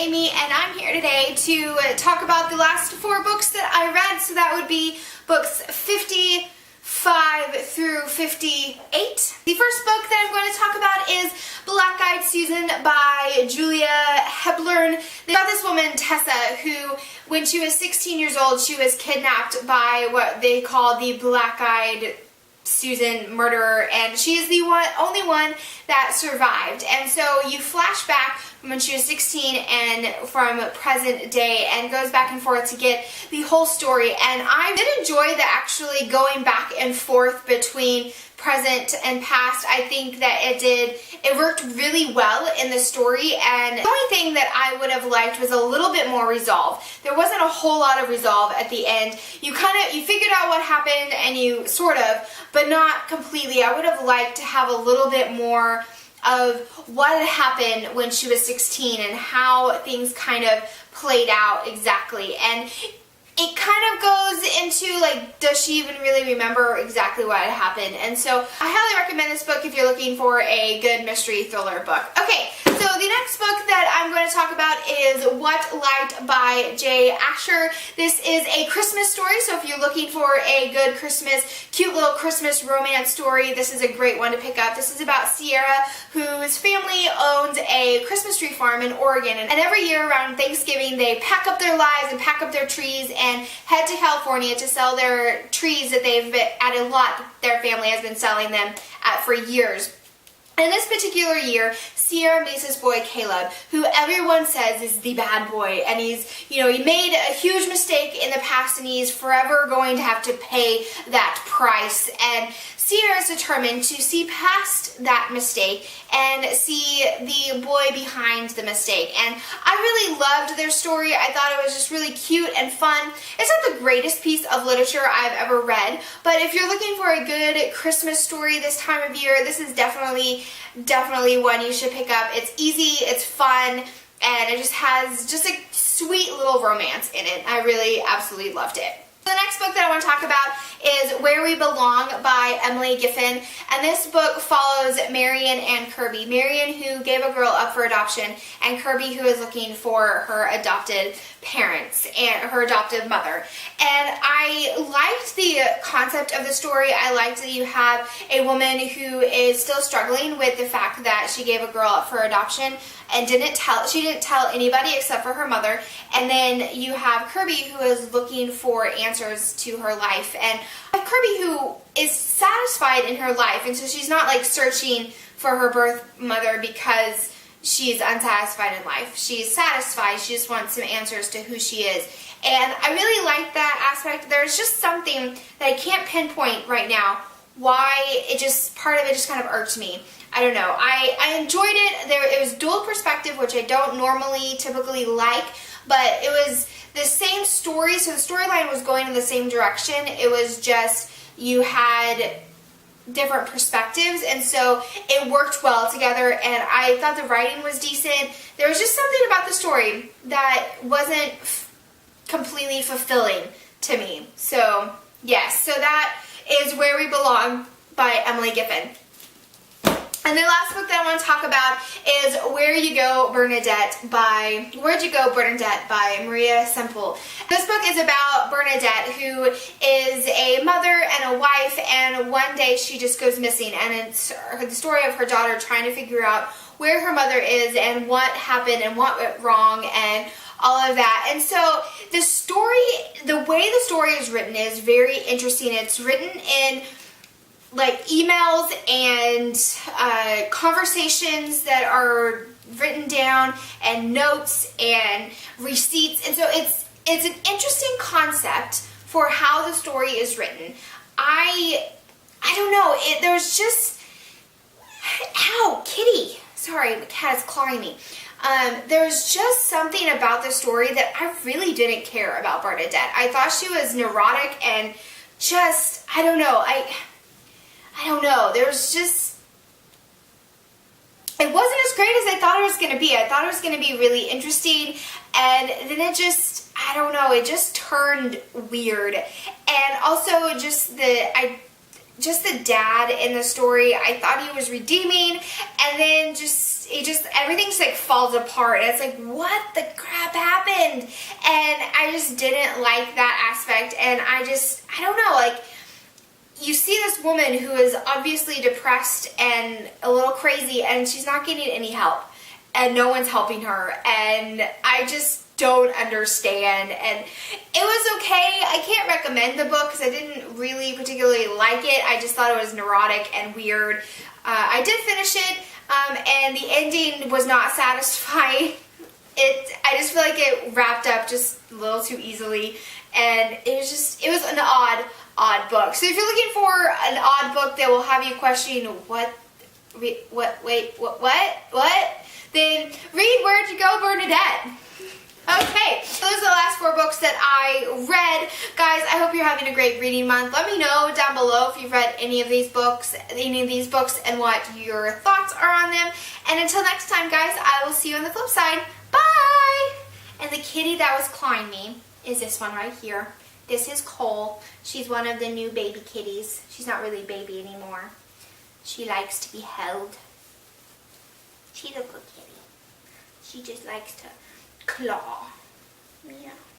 Amy, and I'm here today to talk about the last 4 books that I read. So that would be books 55 through 58. The first book that I'm going to talk about is Black Eyed Susan by Julia Hebler. About this woman, Tessa, who, when she was 16 years old, she was kidnapped by what they call the Black Eyed Susan murderer, and she is the only one that survived. And so you flash back from when she was 16 and from present day, and goes back and forth to get the whole story. And I did enjoy the actually going back and forth between present and past. I think that it worked really well in the story, and the only thing that I would have liked was a little bit more resolve. There wasn't a whole lot of resolve at the end. You figured out what happened, and you sort of, but not completely. I would have liked to have a little bit more of what had happened when she was 16 and how things kind of played out exactly. And it kind of goes into, like, does she even really remember exactly what had happened? And so I highly recommend this book if you're looking for a good mystery thriller book. Okay, so the next book that I'm going to talk about is What Light by Jay Asher. This is a Christmas story, so if you're looking for a good cute little Christmas romance story, this is a great one to pick up. This is about Sierra, whose family owns a Christmas tree farm in Oregon, and every year around Thanksgiving they pack up their lives and pack up their trees and head to California to sell their trees that they've at a lot their family has been selling them at for years. And this particular year, Sierra meets this boy, Caleb, who everyone says is the bad boy, and he made a huge mistake in the past, and he's forever going to have to pay that price. And Sierra is determined to see past that mistake and see the boy behind the mistake. And I really loved their story. I thought it was just really cute and fun. It's not the greatest piece of literature I've ever read, but if you're looking for a good Christmas story this time of year, this is definitely one you should pick up. It's easy, it's fun, and it just has just a sweet little romance in it. I really absolutely loved it. The next book that I want to talk about is Where We Belong by Emily Giffin, and this book follows Marion and Kirby. Marion, who gave a girl up for adoption, and Kirby, who is looking for her adopted parents and her adoptive mother. And I liked the concept of the story. I liked that you have a woman who is still struggling with the fact that she gave a girl up for adoption and she didn't tell anybody except for her mother. And then you have Kirby, who is looking for answers to her life, and Kirby, who is satisfied in her life, and so she's not like searching for her birth mother because she's unsatisfied in life. She's satisfied. She just wants some answers to who she is. And I really like that aspect. There's just something that I can't pinpoint right now why part of it just kind of irked me. I don't know. I enjoyed it. It was dual perspective, which I don't typically like, but it was the same story, so the storyline was going in the same direction. It was just you had different perspectives, and so it worked well together, and I thought the writing was decent. There was just something about the story that wasn't completely fulfilling to me. So yes, so that is Where We Belong by Emily Giffin. And the last book that I want to talk about is Where'd You Go, Bernadette by Maria Semple. This book is about Bernadette, who is a mother and a wife, and one day she just goes missing, and it's the story of her daughter trying to figure out where her mother is and what happened and what went wrong and all of that. And so the way the story is written is very interesting. It's written in like emails and conversations that are written down, and notes and receipts, and so it's an interesting concept for how the story is written. I don't know. There's just, ow, kitty. Sorry, the cat is clawing me. There's just something about the story that I really didn't care about Bernadette. I thought she was neurotic and just, I don't know. I don't know. There was just, it wasn't as great as I thought it was going to be. I thought it was going to be really interesting, and then it just, I don't know, it just turned weird. And also just the dad in the story, I thought he was redeeming, and then just everything just like falls apart. And it's like, what the crap happened? And I just didn't like that aspect. And I don't know, like, you see this woman who is obviously depressed and a little crazy, and she's not getting any help, and no one's helping her, and I just don't understand. And it was okay. I can't recommend the book because I didn't really particularly like it. I just thought it was neurotic and weird. I did finish it, and the ending was not satisfying. I just feel like it wrapped up just a little too easily, and it was an odd book. So if you're looking for an odd book that will have you questioning what, then read Where'd You Go, Bernadette? Okay, so those are the last 4 books that I read. Guys, I hope you're having a great reading month. Let me know down below if you've read any of these books, and what your thoughts are on them. And until next time, guys, I will see you on the flip side. Bye! And the kitty that was clawing me is this one right here. This is Cole. She's one of the new baby kitties. She's not really a baby anymore. She likes to be held. She's a good kitty. She just likes to claw. Yeah.